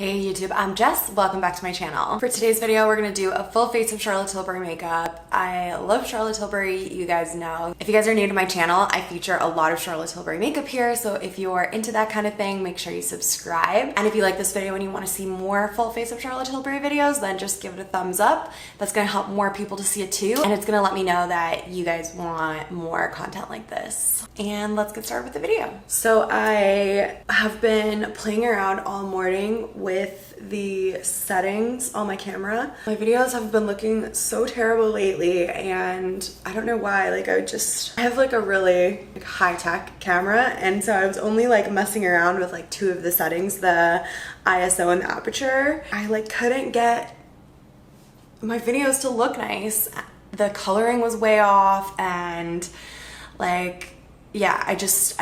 Hey YouTube, I'm Jess. Welcome back to my channel. For today's video, we're gonna do a full face of Charlotte Tilbury makeup. I love Charlotte Tilbury, you guys know. If you guys are new to my channel, I feature a lot of Charlotte Tilbury makeup here, so if you're into that kind of thing, make sure you subscribe. And if you like this video and you wanna see more full face of Charlotte Tilbury videos, then just give it a thumbs up. That's gonna help more people to see it too, and it's gonna let me know that you guys want more content like this. And let's get started with the video. So I have been playing around all morning with the settings on my camera. My videos have been looking so terrible lately, and I don't know why. Like I have like a really high-tech camera, and so I was only like messing around with like two of the settings, the ISO and the aperture. I like couldn't get my videos to look nice. The coloring was way off, and like, yeah, I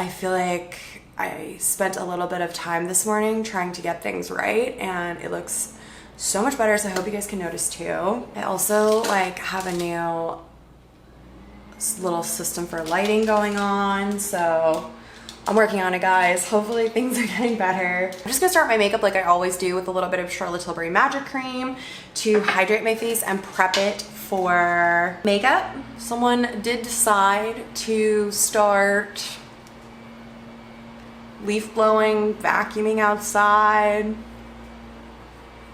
feel like I spent a little bit of time this morning trying to get things right, and it looks so much better, so I hope you guys can notice too. I also like have a new little system for lighting going on, so I'm working on it, guys. Hopefully things are getting better. I'm just gonna start my makeup like I always do with a little bit of Charlotte Tilbury Magic Cream to hydrate my face and prep it for makeup. Someone did decide to start leaf blowing, vacuuming outside.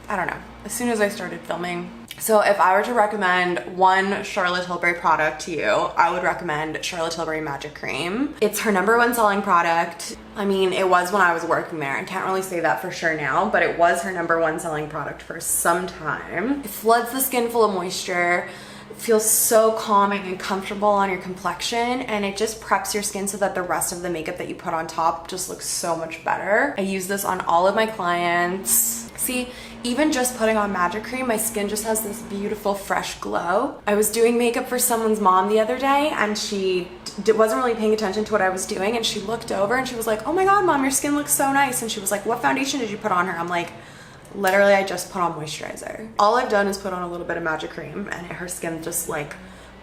I don't know, as soon as I started filming. So if I were to recommend one Charlotte Tilbury product to you, I would recommend Charlotte Tilbury Magic Cream. It's her #1 selling product. I mean, it was when I was working there. I can't really say that for sure now, but it was her #1 selling product for some time. It floods the skin full of moisture. It feels so calming and comfortable on your complexion, and it just preps your skin so that the rest of the makeup that you put on top just looks so much better. I use this on all of my clients. See, even just putting on Magic Cream, my skin just has this beautiful fresh glow. I was doing makeup for someone's mom the other day, and she wasn't really paying attention to what I was doing, and she looked over and she was like, "Oh my god, mom, your skin looks so nice." And she was like, "What foundation did you put on her?" I'm like, literally, I just put on moisturizer. All I've done is put on a little bit of Magic Cream, and her skin just like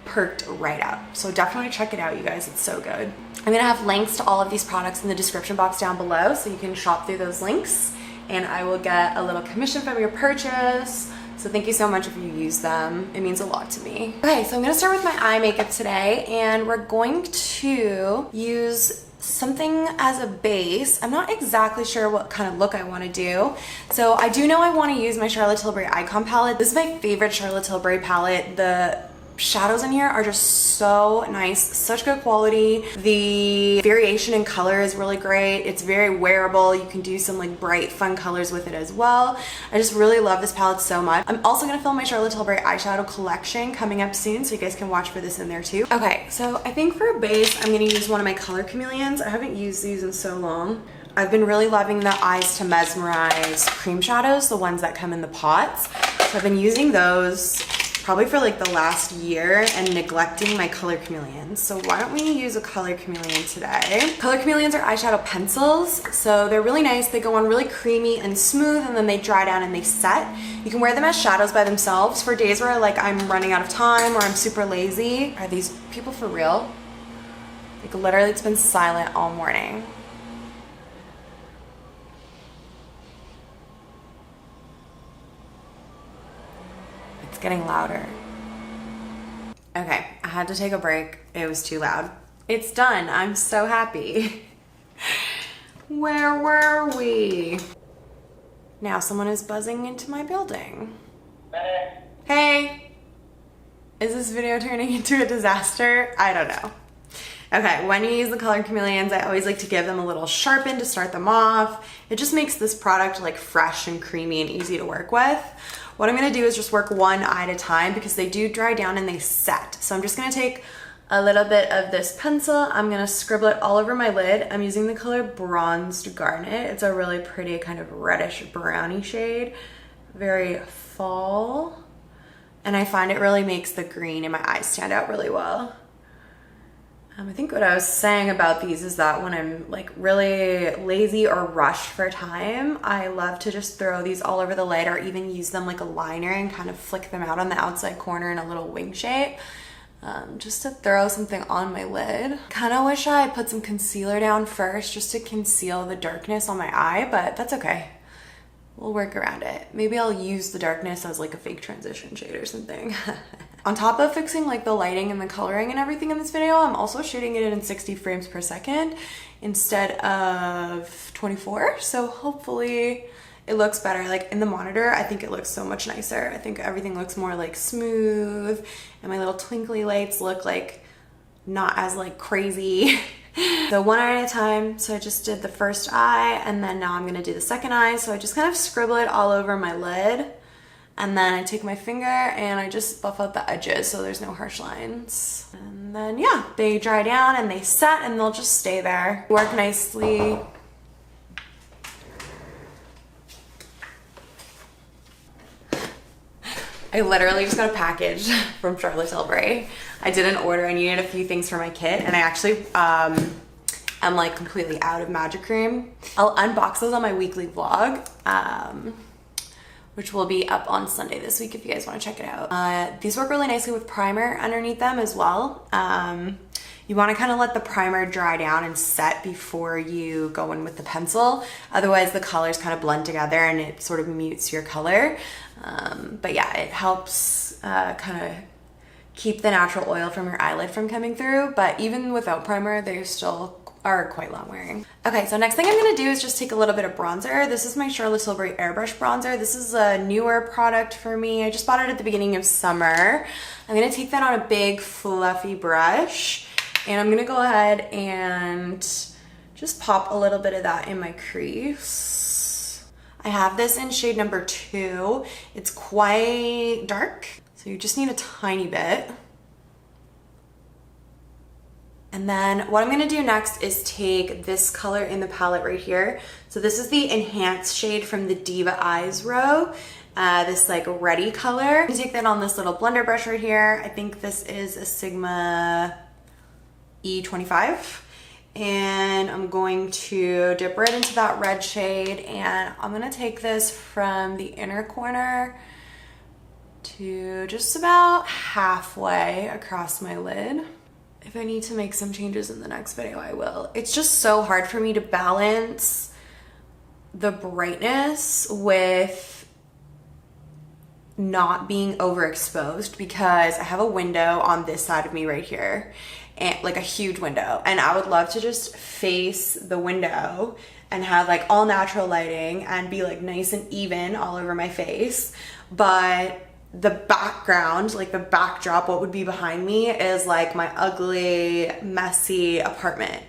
perked right up. So definitely check it out, you guys. It's so good. I'm gonna have links to all of these products in the description box down below, so you can shop through those links, and I will get a little commission from your purchase. So thank you so much if you use them. It means a lot to me. Okay, so I'm gonna start with my eye makeup today, and we're going to use something as a base. I'm not exactly sure what kind of look I want to do. So I do know I want to use my Charlotte Tilbury Icon palette. This is my favorite Charlotte Tilbury palette. The shadows in here are just so nice, such good quality. The variation in color is really great. It's very wearable. You can do some like bright fun colors with it as well. I just really love this palette so much. I'm also gonna film my Charlotte Tilbury eyeshadow collection coming up soon, so you guys can watch for this in there too. Okay, so I think for a base, I'm gonna use one of my color chameleons. I haven't used these in so long. I've been really loving the Eyes to Mesmerize cream shadows, the ones that come in the pots. So I've been using those probably for like the last year and neglecting my color chameleons. So why don't we use a color chameleon today? Color chameleons are eyeshadow pencils. So they're really nice. They go on really creamy and smooth, and then they dry down and they set. You can wear them as shadows by themselves for days where like I'm running out of time or I'm super lazy. Are these people for real? Like literally it's been silent all morning. Getting louder. Okay, I had to take a break. It was too loud. It's done. I'm so happy. Where were we? Now someone is buzzing into my building. Hey! Is this video turning into a disaster? I don't know. Okay, when you use the color chameleons, I always like to give them a little sharpen to start them off. It just makes this product like fresh and creamy and easy to work with. What I'm gonna do is just work one eye at a time because they do dry down and they set. So I'm just gonna take a little bit of this pencil. I'm gonna scribble it all over my lid. I'm using the color Bronzed Garnet. It's a really pretty kind of reddish brownie shade. Very fall. And I find it really makes the green in my eyes stand out really well. I think what I was saying about these is that when I'm like really lazy or rushed for time, I love to just throw these all over the lid or even use them like a liner and kind of flick them out on the outside corner in a little wing shape. Just to throw something on my lid. Kind of wish I put some concealer down first just to conceal the darkness on my eye, but that's okay. we'll work around it. Maybe I'll use the darkness as like a fake transition shade or something. On top of fixing like the lighting and the coloring and everything in this video, I'm also shooting it in 60 frames per second instead of 24. So hopefully it looks better. Like in the monitor, I think it looks so much nicer. I think everything looks more like smooth and my little twinkly lights look like not as like crazy. So one eye at a time. So I just did the first eye and then now I'm gonna do the second eye. So I just kind of scribble it all over my lid and then I take my finger and I just buff out the edges so there's no harsh lines. And then yeah, they dry down and they set and they'll just stay there. Work nicely. I literally just got a package from Charlotte Tilbury. I did an order, I needed a few things for my kit and I actually am like completely out of magic cream. I'll unbox those on my weekly vlog, which will be up on Sunday this week if you guys want to check it out. These work really nicely with primer underneath them as well. You want to kind of let the primer dry down and set before you go in with the pencil. Otherwise the colors kind of blend together and it sort of mutes your color. But yeah, it helps kind of keep the natural oil from your eyelid from coming through. But even without primer, they still are quite long wearing. Okay, so next thing I'm gonna do is just take a little bit of bronzer. This is my Charlotte Tilbury Airbrush bronzer. This is a newer product for me. I just bought it at the beginning of summer. I'm gonna take that on a big fluffy brush and I'm gonna go ahead and just pop a little bit of that in my crease. I have this in shade number 2. It's quite dark, so you just need a tiny bit. And then what I'm gonna do next is take this color in the palette right here. So this is the Enhanced shade from the Diva Eyes row. This like reddy color. I'm gonna take that on this little blender brush right here. I think this is a Sigma E25. And I'm going to dip right into that red shade and I'm gonna take this from the inner corner to just about halfway across my lid. If I need to make some changes in the next video, I will. It's just so hard for me to balance the brightness with not being overexposed because I have a window on this side of me right here, and like a huge window, and I would love to just face the window and have like all natural lighting and be like nice and even all over my face. But the background, like the backdrop, what would be behind me is like my ugly, messy apartment.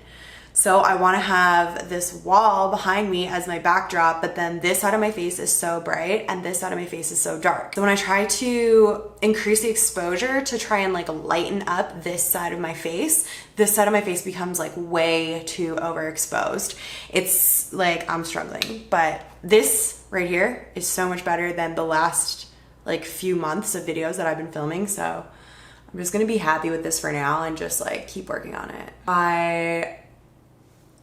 So I want to have this wall behind me as my backdrop, but then this side of my face is so bright and this side of my face is so dark. So when I try to increase the exposure to try and like lighten up this side of my face, this side of my face becomes like way too overexposed. It's like I'm struggling, but this right here is so much better than the last like few months of videos that I've been filming. So I'm just gonna be happy with this for now and just like keep working on it. I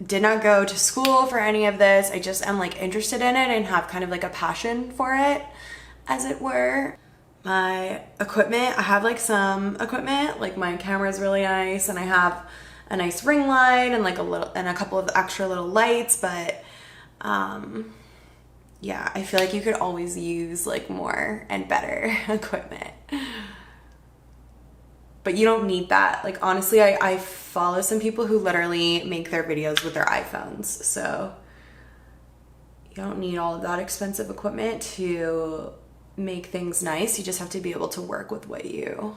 did not go to school for any of this. I just am like interested in it and have kind of like a passion for it, as it were. My equipment, I have like some equipment, like my camera is really nice and I have a nice ring light and like a couple of extra little lights, but yeah, I feel like you could always use like more and better equipment. But you don't need that. Like honestly, I follow some people who literally make their videos with their iPhones. So you don't need all of that expensive equipment to make things nice. You just have to be able to work with what you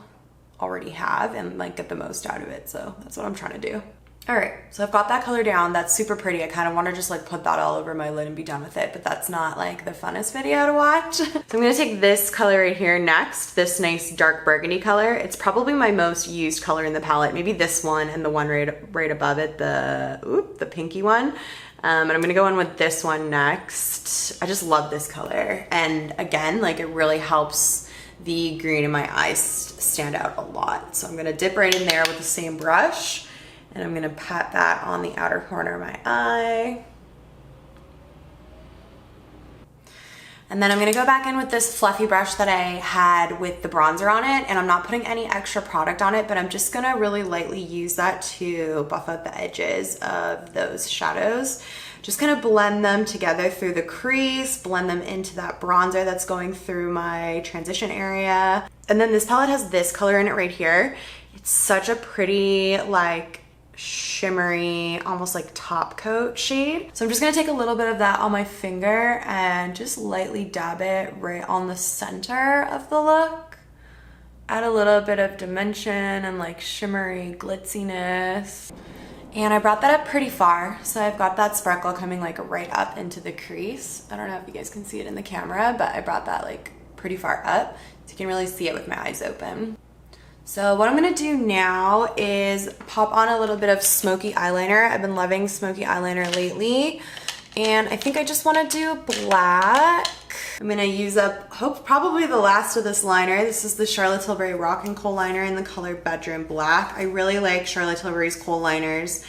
already have and like get the most out of it. So that's what I'm trying to do. All right, so I've got that color down. That's super pretty. I kind of want to just like put that all over my lid and be done with it, but that's not like the funnest video to watch. So I'm gonna take this color right here next, this nice dark burgundy color. It's probably my most used color in the palette. Maybe this one and the one right above it, the pinky one. And I'm gonna go in with this one next. I just love this color. And again, like it really helps the green in my eyes stand out a lot. So I'm gonna dip right in there with the same brush. And I'm gonna pat that on the outer corner of my eye. And then I'm gonna go back in with this fluffy brush that I had with the bronzer on it, and I'm not putting any extra product on it, but I'm just gonna really lightly use that to buff out the edges of those shadows. just kind of blend them together through the crease, blend them into that bronzer that's going through my transition area. And then this palette has this color in it right here. It's such a pretty, like, shimmery, almost like top coat shade. So I'm just gonna take a little bit of that on my finger and just lightly dab it right on the center of the look. Add a little bit of dimension and like shimmery glitziness. And I brought that up pretty far. So I've got that sparkle coming like right up into the crease. I don't know if you guys can see it in the camera, but I brought that like pretty far up so you can really see it with my eyes open. So what I'm gonna do now is pop on a little bit of Smoky eyeliner. I've been loving Smoky eyeliner lately, and I think I just wanna do black. I'm gonna use up, probably the last of this liner. This is the Charlotte Tilbury Rock and Kohl liner in the color Bedroom Black. I really like Charlotte Tilbury's Kohl liners.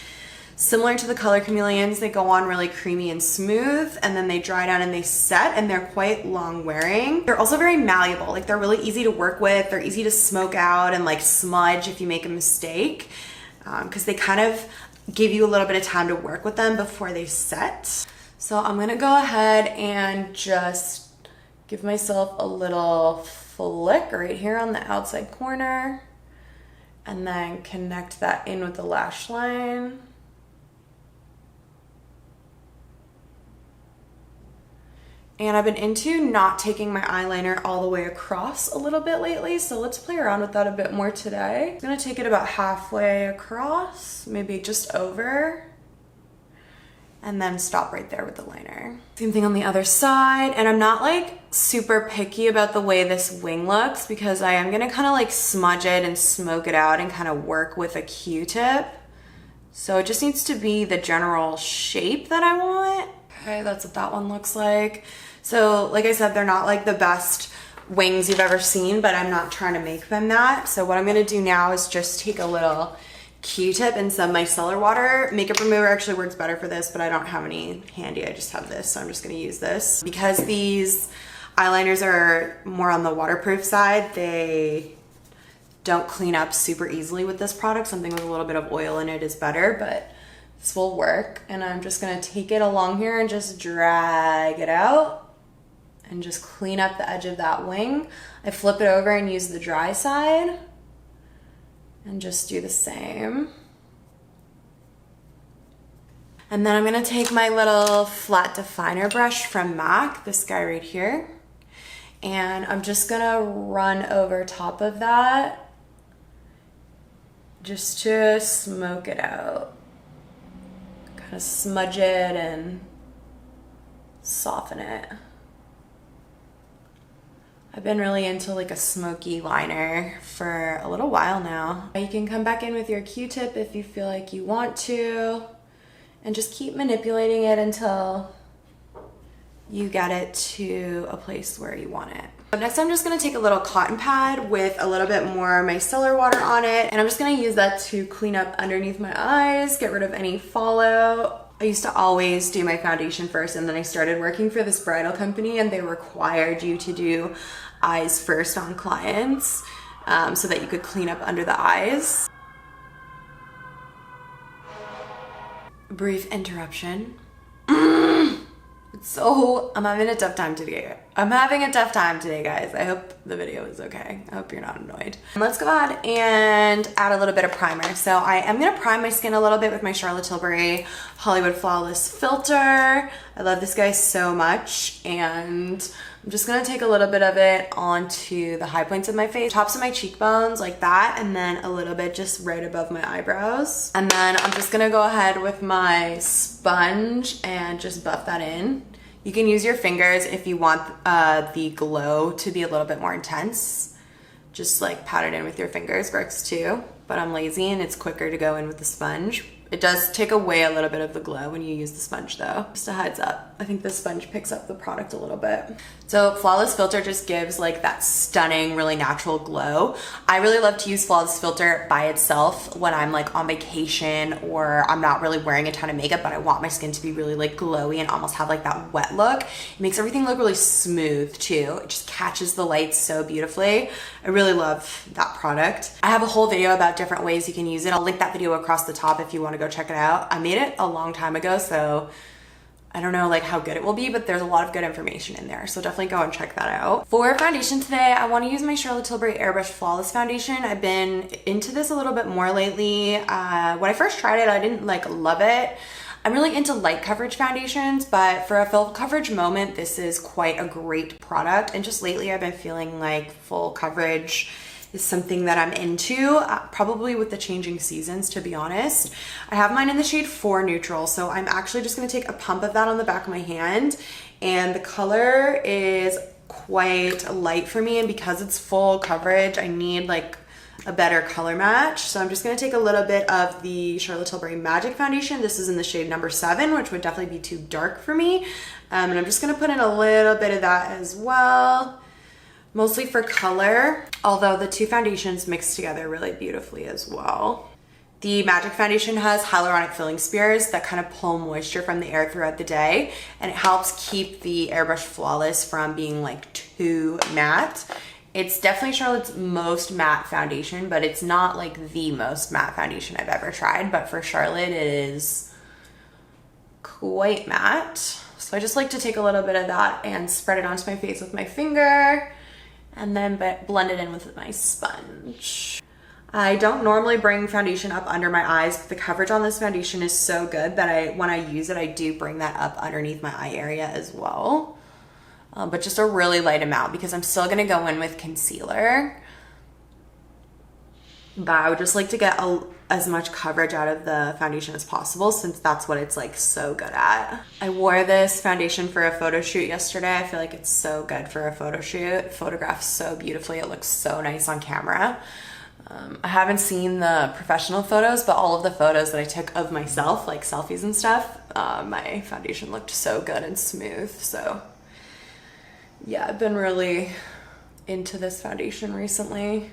Similar to the color Chameleons, they go on really creamy and smooth, and then they dry down and they set, and they're quite long wearing. They're also very malleable. Like, they're really easy to work with. They're easy to smoke out and like smudge if you make a mistake, because they kind of give you a little bit of time to work with them before they set. So I'm gonna go ahead and just give myself a little flick right here on the outside corner, and then connect that in with the lash line. And I've been into not taking my eyeliner all the way across a little bit lately, so let's play around with that a bit more today. I'm gonna take it about halfway across, maybe just over, and then stop right there with the liner. Same thing on the other side, and I'm not like super picky about the way this wing looks because I am gonna kind of like smudge it and smoke it out and kind of work with a Q-tip. So it just needs to be the general shape that I want. Okay, that's what that one looks like. So like I said, they're not like the best wings you've ever seen, but I'm not trying to make them that. So what I'm gonna do now is just take a little Q-tip and some micellar water. Makeup remover actually works better for this, but I don't have any handy. I just have this, so I'm just gonna use this. Because these eyeliners are more on the waterproof side, they don't clean up super easily with this product. Something with a little bit of oil in it is better, but this will work. And I'm just gonna take it along here and just drag it out and just clean up the edge of that wing. I flip it over and use the dry side and just do the same. And then I'm gonna take my little flat definer brush from MAC, this guy right here, and I'm just gonna run over top of that just to smoke it out. Kind of smudge it and soften it. I've been really into like a smoky liner for a little while now. You can come back in with your Q-tip if you feel like you want to, and just keep manipulating it until you get it to a place where you want it. So next I'm just gonna take a little cotton pad with a little bit more micellar water on it, and I'm just gonna use that to clean up underneath my eyes, get rid of any fallout. I used to always do my foundation first, and then I started working for this bridal company and they required you to do eyes first on clients so that you could clean up under the eyes. Brief interruption. I'm having a tough time today. I'm having a tough time today, guys. I hope the video is okay. I hope you're not annoyed. Let's go ahead and add a little bit of primer. So I am gonna prime my skin a little bit with my Charlotte Tilbury Hollywood Flawless filter. I love this guy so much, and I'm just gonna take a little bit of it onto the high points of my face, tops of my cheekbones like that, and then a little bit just right above my eyebrows. And then I'm just gonna go ahead with my sponge and just buff that in. You can use your fingers if you want the glow to be a little bit more intense. Just like pat it in with your fingers, works too. But I'm lazy and it's quicker to go in with the sponge. It does take away a little bit of the glow when you use the sponge though. Just a heads up. I think the sponge picks up the product a little bit. So Flawless Filter just gives like that stunning, really natural glow. I really love to use Flawless Filter by itself when I'm like on vacation or I'm not really wearing a ton of makeup, but I want my skin to be really like glowy and almost have like that wet look. It makes everything look really smooth too. It just catches the light so beautifully. I really love that product. I have a whole video about different ways you can use it. I'll link that video across the top if you want to go check it out. I made it a long time ago, so I don't know like how good it will be, but there's a lot of good information in there. So definitely go and check that out. For foundation today, I want to use my Charlotte Tilbury Airbrush Flawless Foundation. I've been into this a little bit more lately. When I first tried it, I didn't like love it. I'm really into light coverage foundations, but for a full coverage moment, this is quite a great product. And just lately I've been feeling like full coverage is something that I'm into, probably with the changing seasons, to be honest. I have mine in the shade 4 Neutral, so I'm actually just gonna take a pump of that on the back of my hand, and the color is quite light for me, and because it's full coverage, I need like a better color match. So I'm just gonna take a little bit of the Charlotte Tilbury Magic Foundation. This is in the shade number 7, which would definitely be too dark for me. And I'm just gonna put in a little bit of that as well, mostly for color, although the two foundations mix together really beautifully as well. The Magic Foundation has hyaluronic filling spheres that kind of pull moisture from the air throughout the day, and it helps keep the Airbrush Flawless from being like too matte. It's definitely Charlotte's most matte foundation, but it's not like the most matte foundation I've ever tried. But for Charlotte, it is quite matte. So I just like to take a little bit of that and spread it onto my face with my finger, and then blend it in with my sponge. I don't normally bring foundation up under my eyes, but the coverage on this foundation is so good that when I use it, I do bring that up underneath my eye area as well. But just a really light amount because I'm still gonna go in with concealer. But I would just like to get as much coverage out of the foundation as possible, since that's what it's like so good at. I wore this foundation for a photo shoot yesterday. I feel like it's so good for a photo shoot. It photographs so beautifully. It looks so nice on camera. I haven't seen the professional photos, but all of the photos that I took of myself, like selfies and stuff, my foundation looked so good and smooth. So yeah, I've been really into this foundation recently.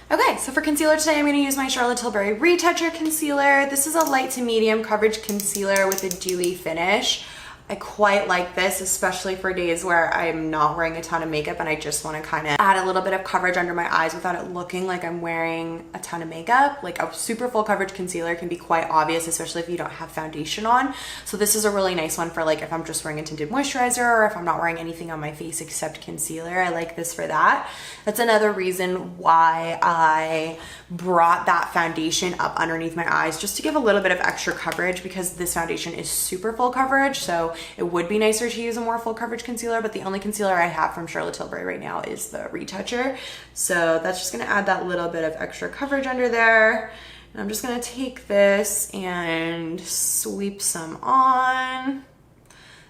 Okay, so for concealer today, I'm gonna use my Charlotte Tilbury Retoucher Concealer. This is a light to medium coverage concealer with a dewy finish. I quite like this, especially for days where I'm not wearing a ton of makeup and I just wanna kind of add a little bit of coverage under my eyes without it looking like I'm wearing a ton of makeup. Like a super full coverage concealer can be quite obvious, especially if you don't have foundation on. So this is a really nice one for like if I'm just wearing a tinted moisturizer or if I'm not wearing anything on my face except concealer. I like this for that. That's another reason why I brought that foundation up underneath my eyes, just to give a little bit of extra coverage, because this foundation is super full coverage. So it would be nicer to use a more full coverage concealer, but the only concealer I have from Charlotte Tilbury right now is the Retoucher. So that's just gonna add that little bit of extra coverage under there. And I'm just gonna take this and sweep some on.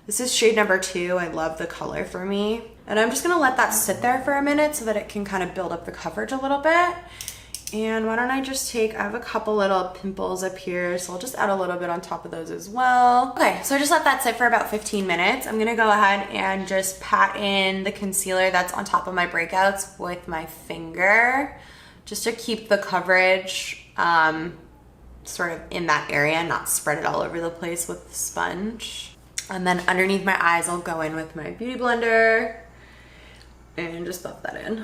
This is shade number 2. I love the color for me. And I'm just gonna let that sit there for a minute so that it can kind of build up the coverage a little bit. And why don't I just take, I have a couple little pimples up here, so I'll just add a little bit on top of those as well. Okay, so I just let that sit for about 15 minutes. I'm gonna go ahead and just pat in the concealer that's on top of my breakouts with my finger, just to keep the coverage sort of in that area and not spread it all over the place with the sponge. And then underneath my eyes, I'll go in with my beauty blender and just buff that in.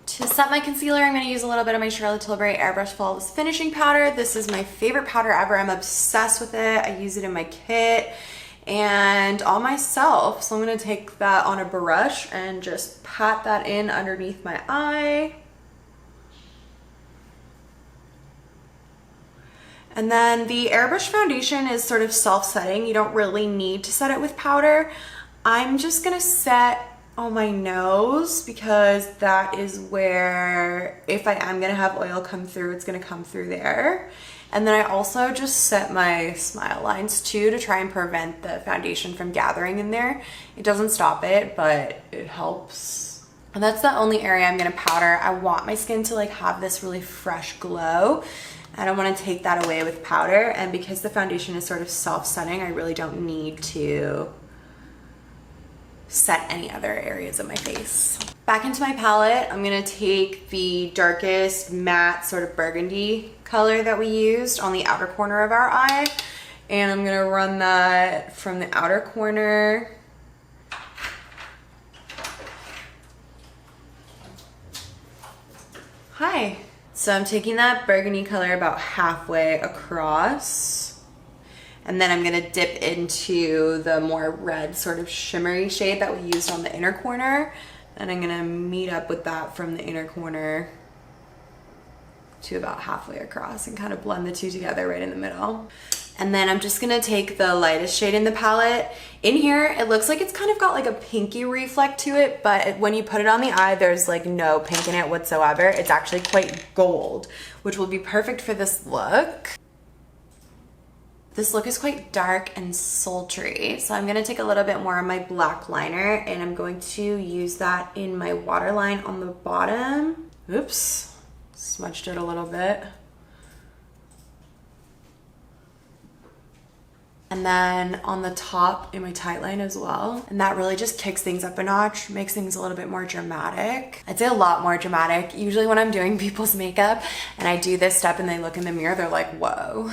To set my concealer, I'm going to use a little bit of my Charlotte Tilbury Airbrush Flawless Finishing Powder. This is my favorite powder ever. I'm obsessed with it. I use it in my kit and on myself. So I'm going to take that on a brush and just pat that in underneath my eye. And then the Airbrush Foundation is sort of self-setting. You don't really need to set it with powder. I'm just going to set on my nose because that is where, if I am gonna have oil come through, it's gonna come through there. And then I also just set my smile lines too to try and prevent the foundation from gathering in there. It doesn't stop it, but it helps. And that's the only area I'm gonna powder. I want my skin to like have this really fresh glow. I don't want to take that away with powder, and because the foundation is sort of self-setting, I really don't need to set any other areas of my face. Back into my palette, I'm gonna take the darkest matte sort of burgundy color that we used on the outer corner of our eye, and I'm gonna run that from the outer corner So I'm taking that burgundy color about halfway across, And then I'm gonna dip into the more red sort of shimmery shade that we used on the inner corner. And I'm gonna meet up with that from the inner corner to about halfway across and kind of blend the two together right in the middle. And then I'm just gonna take the lightest shade in the palette. In here, it looks like it's kind of got like a pinky reflect to it, but when you put it on the eye, there's like no pink in it whatsoever. It's actually quite gold, which will be perfect for this look. This look is quite dark and sultry, so I'm gonna take a little bit more of my black liner and I'm going to use that in my waterline on the bottom. Oops, smudged it a little bit. And then on the top in my tight line as well. And that really just kicks things up a notch, makes things a little bit more dramatic. I'd say a lot more dramatic. Usually when I'm doing people's makeup and I do this step and they look in the mirror, they're like, whoa.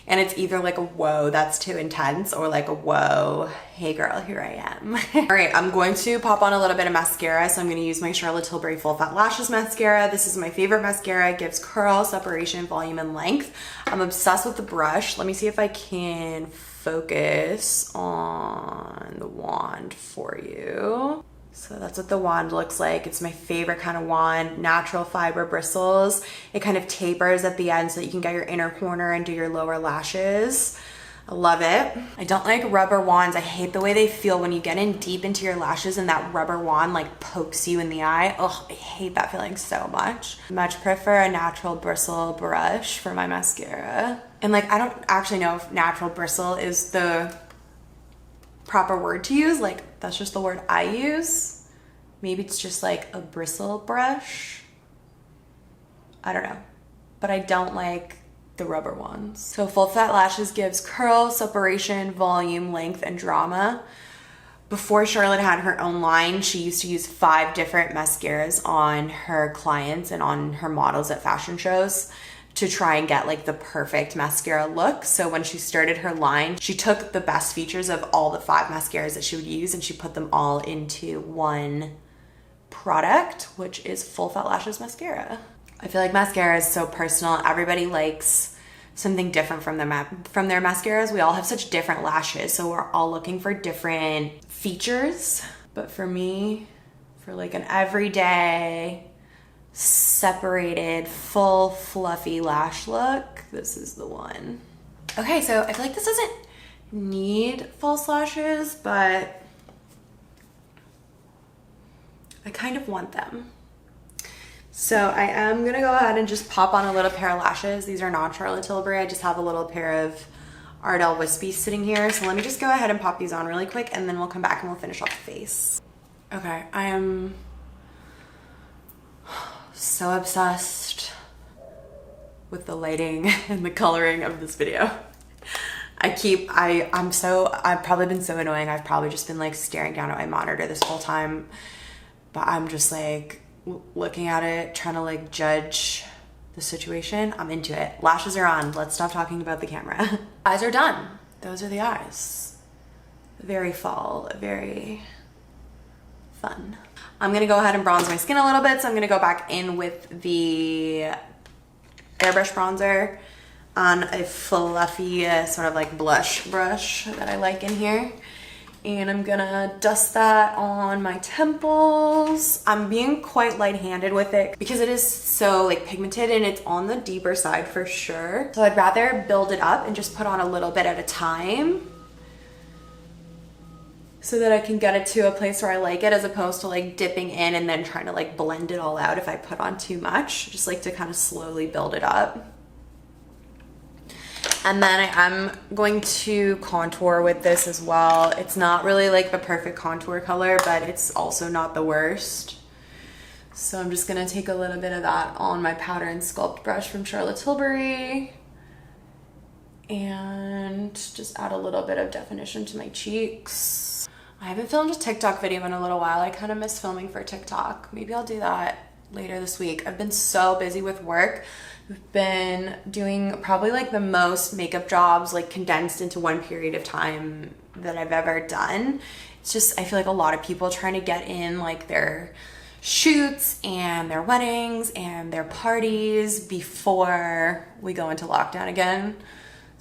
And it's either like a whoa, that's too intense, or like a whoa, hey girl, here I am. All right, I'm going to pop on a little bit of mascara. So I'm gonna use my Charlotte Tilbury Full Fat Lashes mascara. This is my favorite mascara. It gives curl, separation, volume, and length. I'm obsessed with the brush. Let me see if I can focus on the wand for you. So that's what the wand looks like. It's my favorite kind of wand, natural fiber bristles. It kind of tapers at the end so that you can get your inner corner and do your lower lashes. I love it. I don't like rubber wands. I hate the way they feel when you get in deep into your lashes and that rubber wand like pokes you in the eye. Oh, I hate that feeling so much. I much prefer a natural bristle brush for my mascara. And like, I don't actually know if natural bristle is the proper word to use. Like, that's just the word I use. Maybe it's just like a bristle brush. I don't know. But I don't like the rubber ones. So Full Fat Lashes gives curl, separation, volume, length, and drama. Before Charlotte had her own line, she used to use 5 different mascaras on her clients and on her models at fashion shows to try and get like the perfect mascara look. So when she started her line, she took the best features of all the 5 mascaras that she would use and she put them all into one product, which is Full Fat Lashes mascara. I feel like mascara is so personal. Everybody likes something different from their mascaras. We all have such different lashes, so we're all looking for different features. But for me, for like an everyday, separated, full, fluffy lash look, this is the one. Okay, so I feel like this doesn't need false lashes, but I kind of want them. So I am gonna go ahead and just pop on a little pair of lashes. These are not Charlotte Tilbury. I just have a little pair of Ardell Wispies sitting here. So let me just go ahead and pop these on really quick and then we'll come back and we'll finish off the face. Okay, I am so obsessed with the lighting and the coloring of this video. I've probably been so annoying. I've probably just been like staring down at my monitor this whole time, but I'm just like looking at it, trying to like judge the situation. I'm into it. Lashes are on. Let's stop talking about the camera. Eyes are done. Those are the eyes. Very fall, very fun. I'm gonna go ahead and bronze my skin a little bit. So I'm gonna go back in with the airbrush bronzer on a fluffy sort of like blush brush that I like in here. And I'm gonna dust that on my temples. I'm being quite light-handed with it because it is so like pigmented and it's on the deeper side for sure. So I'd rather build it up and just put on a little bit at a time so that I can get it to a place where I like it, as opposed to like dipping in and then trying to like blend it all out if I put on too much. Just like to kind of slowly build it up. And then I'm going to contour with this as well. It's not really like the perfect contour color, but it's also not the worst. So I'm just gonna take a little bit of that on my powder and sculpt brush from Charlotte Tilbury and just add a little bit of definition to my cheeks. I haven't filmed a TikTok video in a little while. I kind of miss filming for TikTok. Maybe I'll do that later this week. I've been so busy with work. I've been doing probably like the most makeup jobs like condensed into one period of time that I've ever done. It's just, I feel like a lot of people trying to get in like their shoots and their weddings and their parties before we go into lockdown again.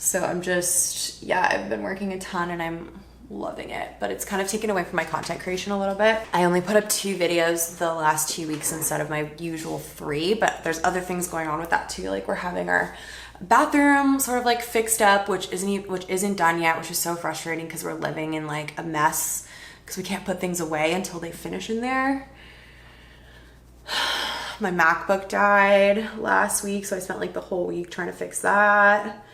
So I'm just, yeah, I've been working a ton and I'm loving it, but it's kind of taken away from my content creation a little bit. I only put up 2 videos the last 2 weeks instead of my usual 3, but there's other things going on with that too. Like we're having our bathroom sort of like fixed up, which isn't done yet, which is so frustrating because we're living in like a mess because we can't put things away until they finish in there. My MacBook died last week, so I spent like the whole week trying to fix that.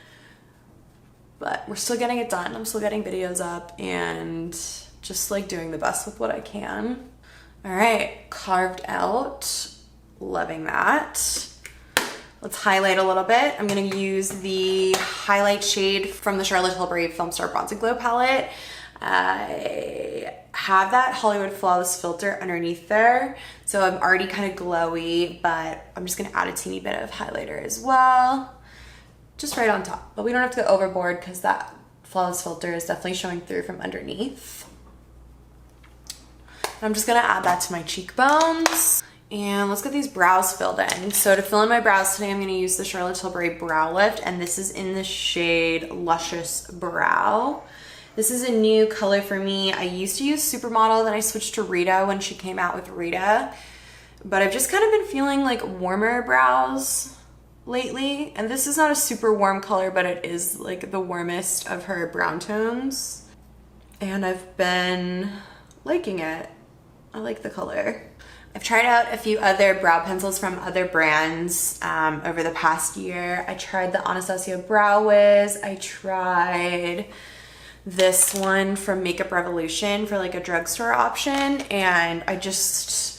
But we're still getting it done. I'm still getting videos up and just like doing the best with what I can. All right, carved out. Loving that. Let's highlight a little bit. I'm gonna use the highlight shade from the Charlotte Tilbury Film Star Bronze and Glow palette. I have that Hollywood Flawless filter underneath there, so I'm already kind of glowy, but I'm just gonna add a teeny bit of highlighter as well. Just right on top, but we don't have to go overboard because that flawless filter is definitely showing through from underneath. And I'm just gonna add that to my cheekbones. And let's get these brows filled in. So to fill in my brows today, I'm gonna use the Charlotte Tilbury Brow Lift, and this is in the shade Luscious Brow. This is a new color for me. I used to use Supermodel, then I switched to Rita when she came out with Rita. But I've just kind of been feeling like warmer brows lately, and this is not a super warm color, but it is like the warmest of her brown tones, and I've been liking it. I like the color. I've tried out a few other brow pencils from other brands over the past year. I tried the Anastasia Brow Wiz. I tried this one from Makeup Revolution for like a drugstore option, and I just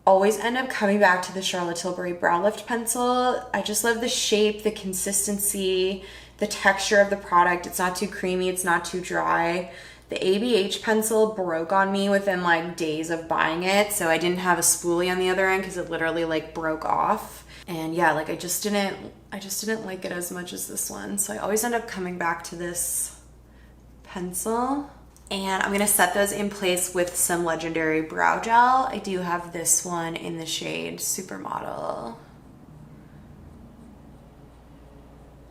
always end up coming back to the Charlotte Tilbury Brow Lift pencil. I just love the shape, the consistency, the texture of the product. It's not too creamy, it's not too dry. The ABH pencil broke on me within like days of buying it, so I didn't have a spoolie on the other end because it literally like broke off. And yeah, like I just didn't like it as much as this one. So I always end up coming back to this pencil. And I'm gonna set those in place with some Legendary Brow Gel. I do have this one in the shade Supermodel.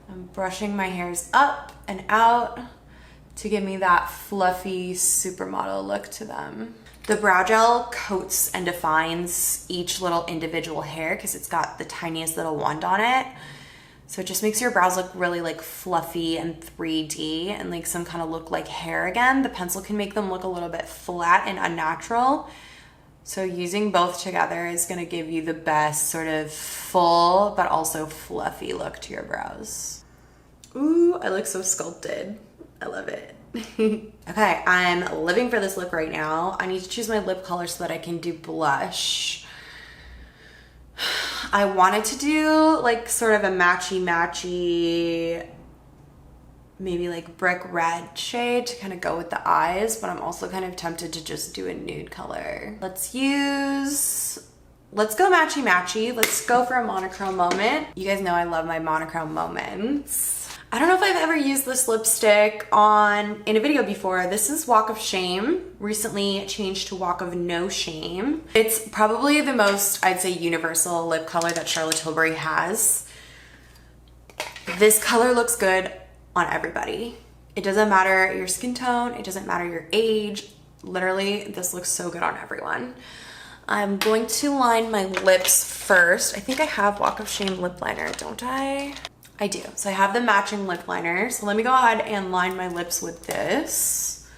I'm brushing my hairs up and out to give me that fluffy Supermodel look to them. The brow gel coats and defines each little individual hair because it's got the tiniest little wand on it. So it just makes your brows look really like fluffy and 3D and like some kind of look like hair again. The pencil can make them look a little bit flat and unnatural. So using both together is gonna give you the best sort of full but also fluffy look to your brows. Ooh, I look so sculpted. I love it. Okay, I'm living for this look right now. I need to choose my lip color so that I can do blush. I wanted to do like sort of a matchy, maybe like brick red shade to kind of go with the eyes, but I'm also kind of tempted to just do a nude color. Let's go matchy. Let's go for a monochrome moment. You guys know I love my monochrome moments. I don't know if I've ever used this lipstick in a video before. This is Walk of Shame, recently changed to Walk of No Shame. It's probably the most, I'd say, universal lip color that Charlotte Tilbury has. This color looks good on everybody. It doesn't matter your skin tone, it doesn't matter your age. Literally, this looks so good on everyone. I'm going to line my lips first. I think I have Walk of Shame lip liner, don't I? I do. So I have the matching lip liner. So let me go ahead and line my lips with this.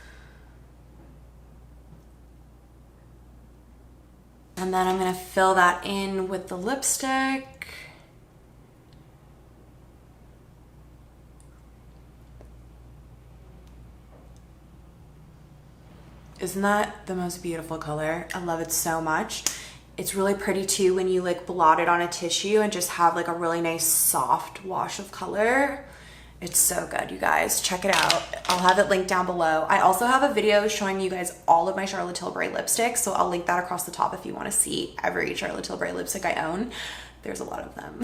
And then I'm gonna fill that in with the lipstick. Isn't that the most beautiful color? I love it so much. It's really pretty too when you like blot it on a tissue and just have like a really nice soft wash of color. It's so good, you guys. Check it out. I'll have it linked down below. I also have a video showing you guys all of my Charlotte Tilbury lipsticks, so I'll link that across the top if you want to see every Charlotte Tilbury lipstick I own. There's a lot of them.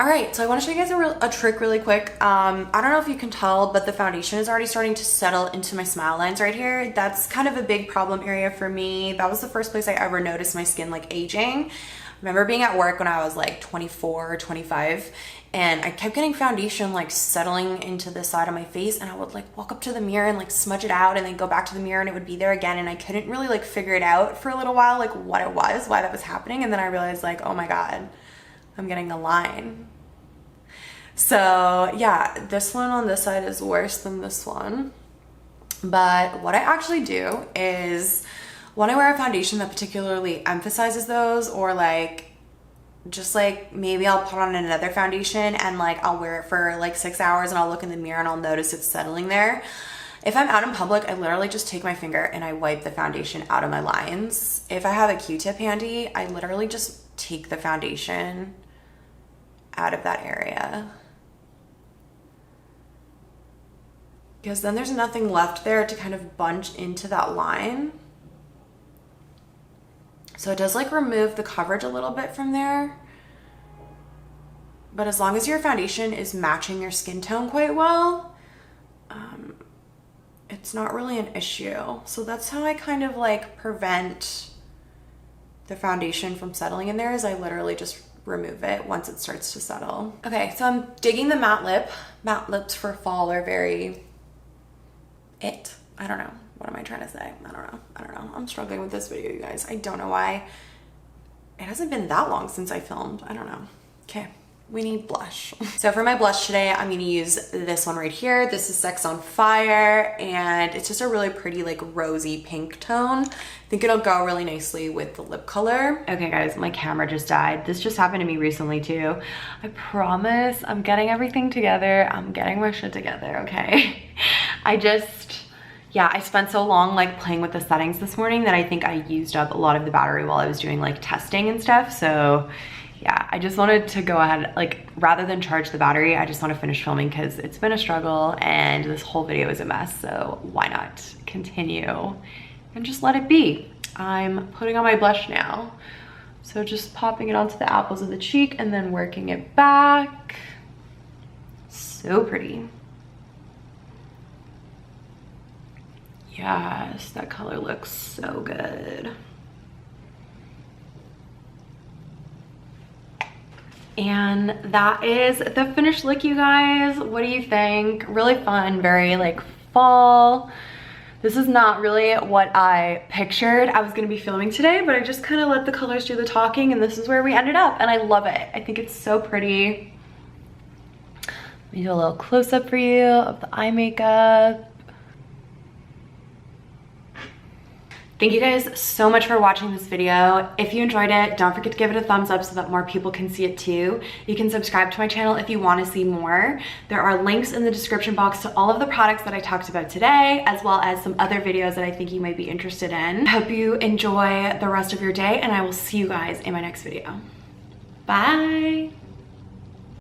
All right, so I want to show you guys a trick really quick. I don't know if you can tell, but the foundation is already starting to settle into my smile lines right here. That's kind of a big problem area for me. That was the first place I ever noticed my skin like aging. remember being at work when I was like 24 or 25, and I kept getting foundation like settling into the side of my face, and I would like walk up to the mirror and like smudge it out and then go back to the mirror and it would be there again, and I couldn't really like figure it out for a little while, like what it was, why that was happening. And then I realized like, oh my God, I'm getting a line. So yeah, this one on this side is worse than this one. But what I actually do is when I wear a foundation that particularly emphasizes those, or like just like maybe I'll put on another foundation and like I'll wear it for like 6 hours and I'll look in the mirror and I'll notice it's settling there. If I'm out in public, I literally just take my finger and I wipe the foundation out of my lines. If I have a Q-tip handy, I literally just take the foundation out of that area, because then there's nothing left there to kind of bunch into that line. So it does like remove the coverage a little bit from there. But as long as your foundation is matching your skin tone quite well, it's not really an issue. So that's how I kind of like prevent the foundation from settling in there, is I literally just remove it once it starts to settle. Okay, so I'm digging the matte lip. Matte lips for fall are very it. I don't know. What am I trying to say? I don't know. I'm struggling with this video, you guys. I don't know why. It hasn't been that long since I filmed. I don't know. Okay, we need blush. So for my blush today, I'm gonna use this one right here. This is Sex on Fire, and it's just a really pretty like rosy pink tone. I think it'll go really nicely with the lip color. Okay guys, my camera just died. This just happened to me recently too. I promise I'm getting everything together. I'm getting my shit together, okay? I spent so long like playing with the settings this morning that I think I used up a lot of the battery while I was doing like testing and stuff. So yeah, I just wanted to go ahead, like rather than charge the battery, I just want to finish filming because it's been a struggle and this whole video is a mess. So why not continue and just let it be. I'm putting on my blush now. So just popping it onto the apples of the cheek and then working it back. So pretty. Yes, that color looks so good. And that is the finished look, you guys. What do you think? Really fun, very like fall. This is not really what I pictured I was gonna be filming today, but I just kind of let the colors do the talking, and this is where we ended up, and I love it. I think it's so pretty. Let me do a little close-up for you of the eye makeup. Thank you guys so much for watching this video. If you enjoyed it, don't forget to give it a thumbs up so that more people can see it too. You can subscribe to my channel if you want to see more. There are links in the description box to all of the products that I talked about today, as well as some other videos that I think you might be interested in. I hope you enjoy the rest of your day, and I will see you guys in my next video. Bye.